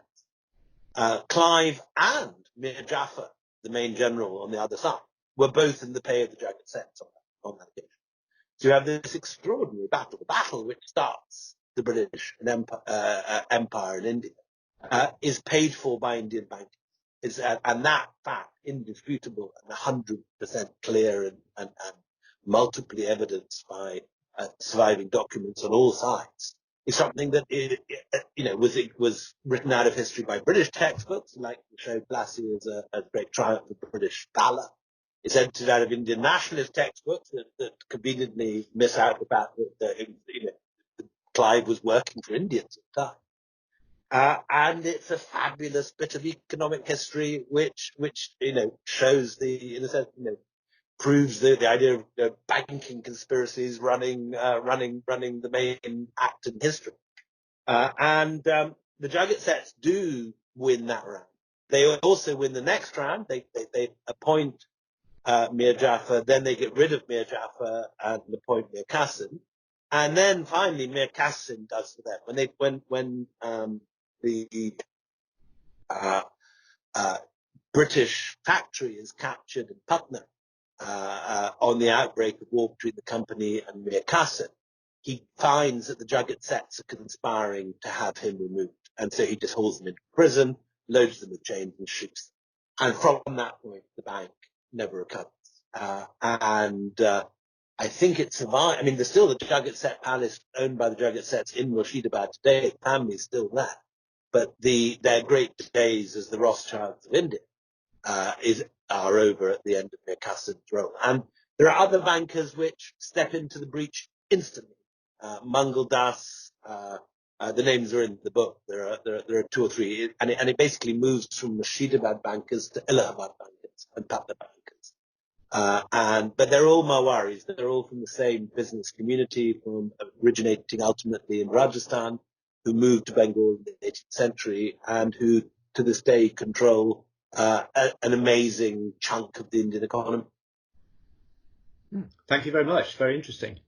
house. Clive and Mir Jafar, the main general on the other side, were both in the pay of the Jagat sets on that occasion. So you have this extraordinary battle, the battle which starts the British empire in India, is paid for by Indian banking. And that fact, indisputable and 100% clear and multiply evidenced by surviving documents on all sides, is something that was written out of history by British textbooks, like to show Plassey as a great triumph of British valour. It's entered out of Indian nationalist textbooks that conveniently miss out about that Clive was working for Indians at the time. And it's a fabulous bit of economic history, which shows proves the idea of banking conspiracies running the main act in history. And the Jagat sets do win that round. They also win the next round. They appoint Mir Jafar, then they get rid of Mir Jafar and appoint Mir Qasim. And then finally Mir Qasim does for them. When the British factory is captured in Putnam on the outbreak of war between the company and Mir Qasim, he finds that the Jagat sets are conspiring to have him removed. And so he just hauls them into prison, loads them with chains and shoots them. And from that point, the bank never recovers. I think it survived. I mean, there's still the Jagat Set Palace owned by the Jagat Sets in Murshidabad today. The family's still there. But their great days as the Rothschilds of India are over at the end of Mir Qasim's role. And there are other bankers which step into the breach instantly. Mangal Das, the names are in the book. There are two or three, and it basically moves from Murshidabad bankers to Allahabad bankers and Patna bankers. But they're all Marwaris. They're all from the same business community, originating ultimately in Rajasthan, who moved to Bengal in the 18th century and who to this day control an amazing chunk of the Indian economy. Thank you very much. Very interesting.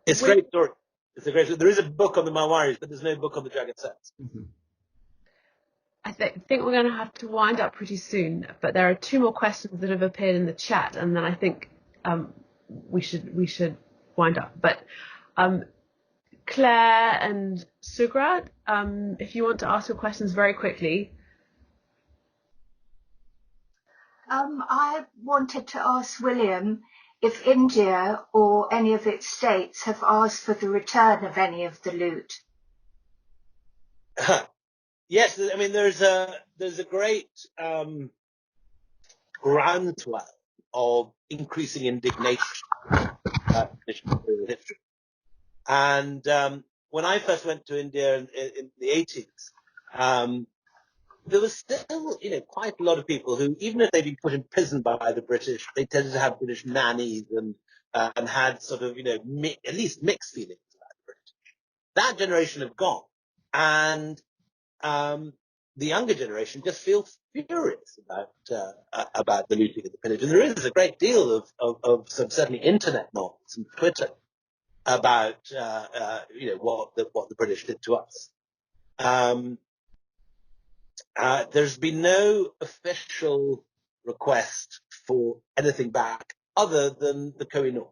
It's a great story. It's a great story. There is a book on the Marwaris, but there's no book on the Jagat sets. Mm-hmm. I think we're going to have to wind up pretty soon, but there are two more questions that have appeared in the chat, and then I think we should wind up. But Claire and Sugrat, if you want to ask your questions very quickly. I wanted to ask William if India or any of its states have asked for the return of any of the loot. Yes, I mean there's a great groundswell of increasing indignation in imperial history. And when I first went to India in the 80s, there was still, quite a lot of people who, even if they'd been put in prison by the British, they tended to have British nannies and had sort of, at least mixed feelings about the British. That generation have gone, and the younger generation just feels furious about the looting and the pillage. And there is a great deal of some certainly internet novels and Twitter about what the British did to us. There's been no official request for anything back other than the Kohinoor.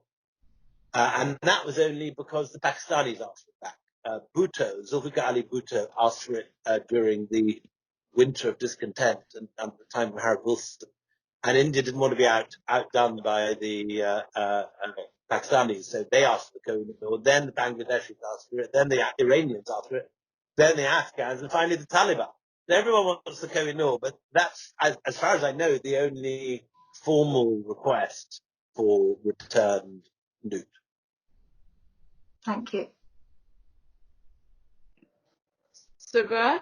And that was only because the Pakistanis asked for it back. Zulfikar Ali Bhutto asked for it during the winter of discontent and the time of Harold Wilson. And India didn't want to be outdone by the Pakistanis, so they asked for the Kohinoor. Then the Bangladeshis asked for it. Then the Iranians asked for it. Then the Afghans, and finally the Taliban. everyone wants the Kohinoor, but that's, as far as I know, the only formal request for returned loot. Thank you. Sugar?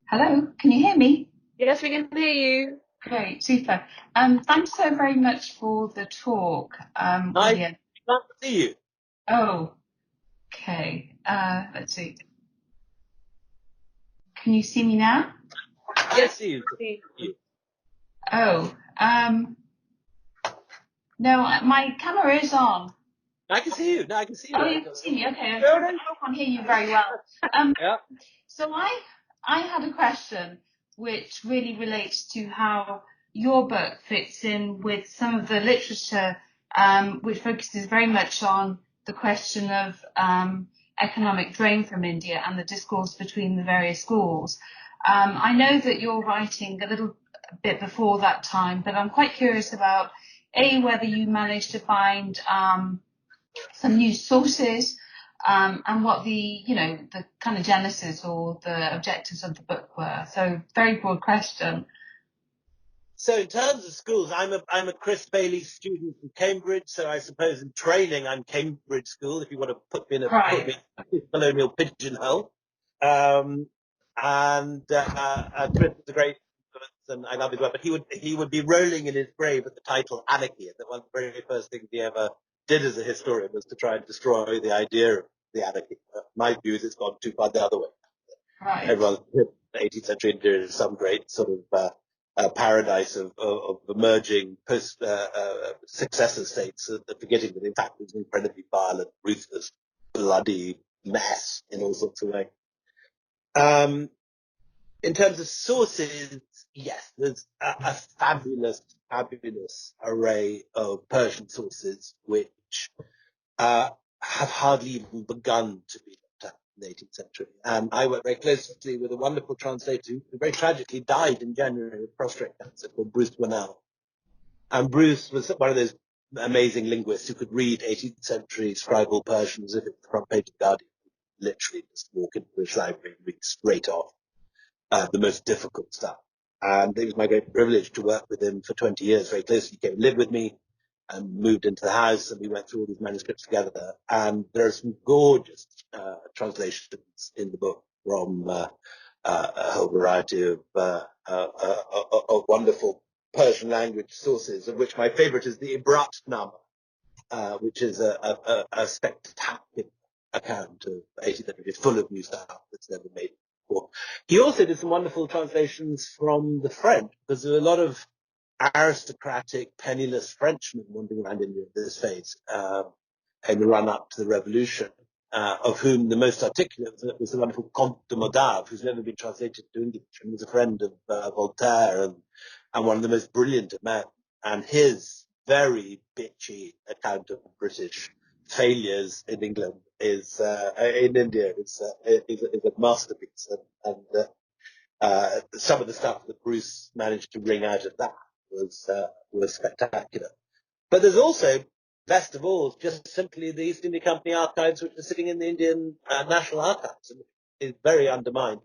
Hello, can you hear me? Yes, we can hear you. Great, super. Thanks so very much for the talk, I William. can't see you. Oh, okay. Let's see. Can you see me now? Yes, see you. Oh, no, my camera is on. I can see you. No, I can see you. Oh, you can see me. Okay, No, I can't hear you very well. Yeah. So I had a question which really relates to how your book fits in with some of the literature which focuses very much on the question of economic drain from India and the discourse between the various schools. I know that you're writing a little bit before that time, but I'm quite curious about whether you managed to find some news sources, and what the kind of genesis or the objectives of the book were. So very broad question. So in terms of schools, I'm a Chris Bailey student from Cambridge, so I suppose in training I'm Cambridge School, if you want to put me in a colonial pigeonhole. And Chris is a great influence, and I love his work, but he would be rolling in his grave at the title Anarchy, and that one of the very first things he ever did as a historian was to try and destroy the idea of the anarchy. My view is it's gone too far the other way. Right. Everyone, the 18th century India is some great sort of paradise of emerging post successor states, forgetting that in fact it was an incredibly violent, ruthless, bloody mess in all sorts of ways. In terms of sources, yes, there's a fabulous array of Persian sources which have hardly even begun to be looked at in the 18th century. And I worked very closely with a wonderful translator who very tragically died in January of prostate cancer, called Bruce Winnell. And Bruce was one of those amazing linguists who could read 18th century scribal Persian as if it was the front page of the Guardian. Literally just walk into the library and read straight off the most difficult stuff. And it was my great privilege to work with him for 20 years very closely. He came and lived with me and moved into the house, and we went through all these manuscripts together. And there are some gorgeous translations in the book from a whole variety of wonderful Persian language sources, of which my favorite is the Ibratnama, which is a spectacular account of 18th century, full of new stuff that's never made before. He also did some wonderful translations from the French, because there are a lot of aristocratic, penniless Frenchmen wandering around India at this phase, in the run-up to the revolution, of whom the most articulate was the wonderful Comte de Modave, who's never been translated to English, and was a friend of Voltaire and one of the most brilliant of men. And his very bitchy account of British failures in England in India is a masterpiece, and some of the stuff that Bruce managed to wring out of that was spectacular. But there's also, best of all, just simply the East India Company archives, which are sitting in the Indian National Archives, and is very undermined.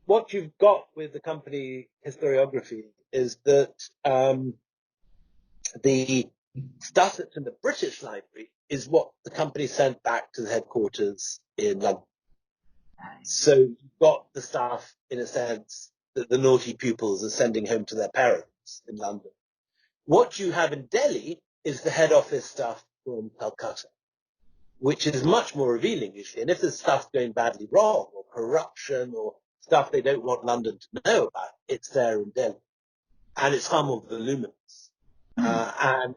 What you've got with the company historiography is that the stuff that's in the British Library is what the company sent back to the headquarters in London. So you've got the stuff, in a sense, that the naughty pupils are sending home to their parents in London. What you have in Delhi is the head office stuff from Calcutta, which is much more revealing usually. And if there's stuff going badly wrong, or corruption, or stuff they don't want London to know about, it's there in Delhi. And it's far more voluminous. And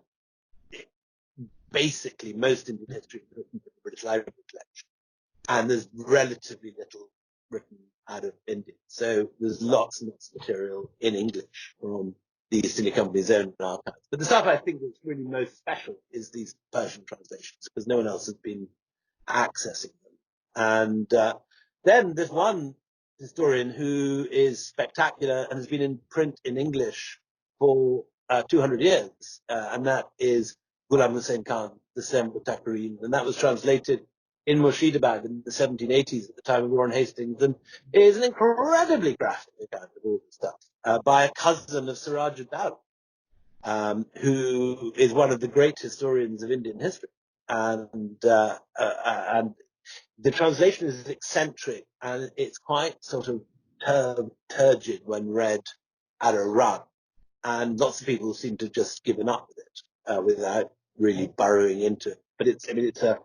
basically, most Indian history is written from the British Library collection. And there's relatively little written out of India. So there's lots and lots of material in English from the East India Company's own archives. But the stuff I think that's really most special is these Persian translations, because no one else has been accessing them. And then there's one historian who is spectacular and has been in print in English for 200 years, and that is Ghulam Hussain Khan, the Sem Takareen, and that was translated in Murshidabad in the 1780s at the time of Warren Hastings, and is an incredibly graphic account of all this stuff by a cousin of Siraj ud-Dowlah, who is one of the great historians of Indian history. And the translation is eccentric, and it's quite sort of turgid when read at a run. And lots of people seem to have just given up with it without really burrowing into it. But it's a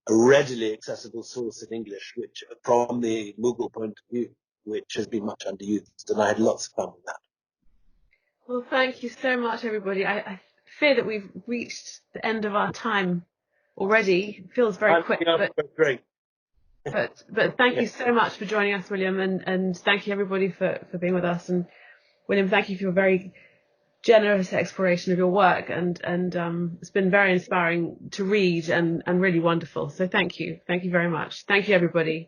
readily accessible source in English, which, from the Mughal point of view, which has been much underused, and I had lots of fun with that. Well, thank you so much, everybody. I fear that we've reached the end of our time already. It feels very quick, but thank you so much for joining us, William, and thank you everybody for being with us. And William, thank you for your very generous exploration of your work, and it's been very inspiring to read and really wonderful. So thank you very much. Thank you, everybody.